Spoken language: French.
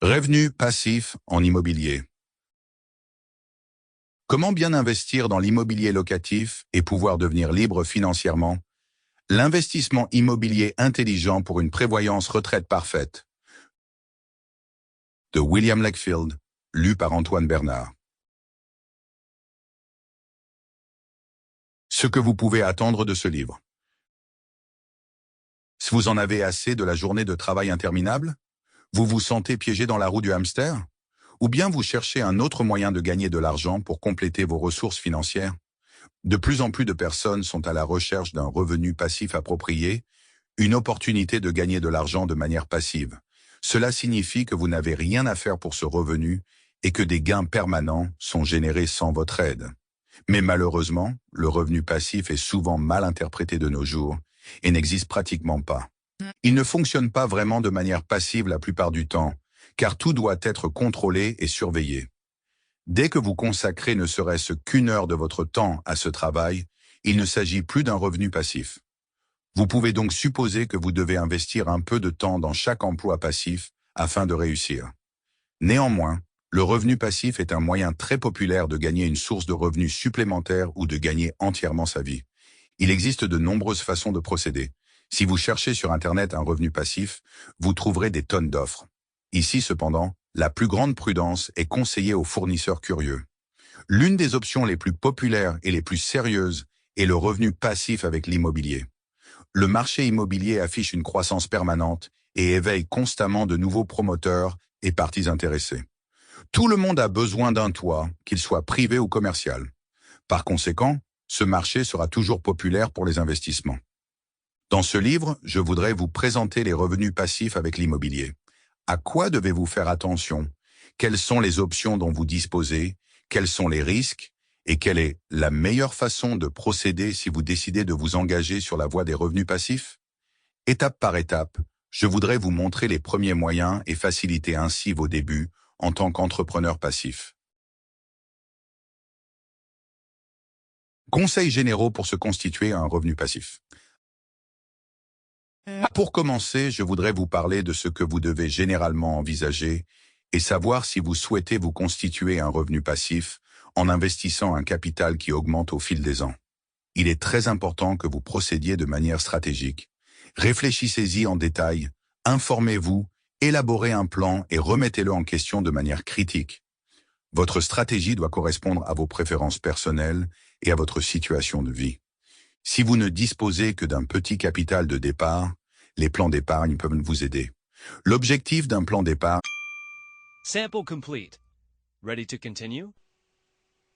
Revenus passifs en immobilier. Comment bien investir dans l'immobilier locatif et pouvoir devenir libre financièrement? L'investissement immobilier intelligent pour une prévoyance retraite parfaite. De William Lakefield, lu par Antoine Bernard. Ce que vous pouvez attendre de ce livre. Si vous en avez assez de la journée de travail interminable, vous vous sentez piégé dans la roue du hamster? Ou bien vous cherchez un autre moyen de gagner de l'argent pour compléter vos ressources financières? De plus en plus de personnes sont à la recherche d'un revenu passif approprié, une opportunité de gagner de l'argent de manière passive. Cela signifie que vous n'avez rien à faire pour ce revenu et que des gains permanents sont générés sans votre aide. Mais malheureusement, le revenu passif est souvent mal interprété de nos jours et n'existe pratiquement pas. Il ne fonctionne pas vraiment de manière passive la plupart du temps, car tout doit être contrôlé et surveillé. Dès que vous consacrez ne serait-ce qu'une heure de votre temps à ce travail, il ne s'agit plus d'un revenu passif. Vous pouvez donc supposer que vous devez investir un peu de temps dans chaque emploi passif afin de réussir. Néanmoins, le revenu passif est un moyen très populaire de gagner une source de revenus supplémentaires ou de gagner entièrement sa vie. Il existe de nombreuses façons de procéder. Si vous cherchez sur Internet un revenu passif, vous trouverez des tonnes d'offres. Ici, cependant, la plus grande prudence est conseillée aux fournisseurs curieux. L'une des options les plus populaires et les plus sérieuses est le revenu passif avec l'immobilier. Le marché immobilier affiche une croissance permanente et éveille constamment de nouveaux promoteurs et parties intéressées. Tout le monde a besoin d'un toit, qu'il soit privé ou commercial. Par conséquent, ce marché sera toujours populaire pour les investissements. Dans ce livre, je voudrais vous présenter les revenus passifs avec l'immobilier. À quoi devez-vous faire attention? Quelles sont les options dont vous disposez? Quels sont les risques? Et quelle est la meilleure façon de procéder si vous décidez de vous engager sur la voie des revenus passifs? Étape par étape, je voudrais vous montrer les premiers moyens et faciliter ainsi vos débuts en tant qu'entrepreneur passif. Conseils généraux pour se constituer un revenu passif. Pour commencer, je voudrais vous parler de ce que vous devez généralement envisager et savoir si vous souhaitez vous constituer un revenu passif en investissant un capital qui augmente au fil des ans. Il est très important que vous procédiez de manière stratégique. Réfléchissez-y en détail, informez-vous, élaborez un plan et remettez-le en question de manière critique. Votre stratégie doit correspondre à vos préférences personnelles et à votre situation de vie. Si vous ne disposez que d'un petit capital de départ, les plans d'épargne peuvent vous aider. L'objectif d'un plan d'épargne. Sample complete. Ready to continue?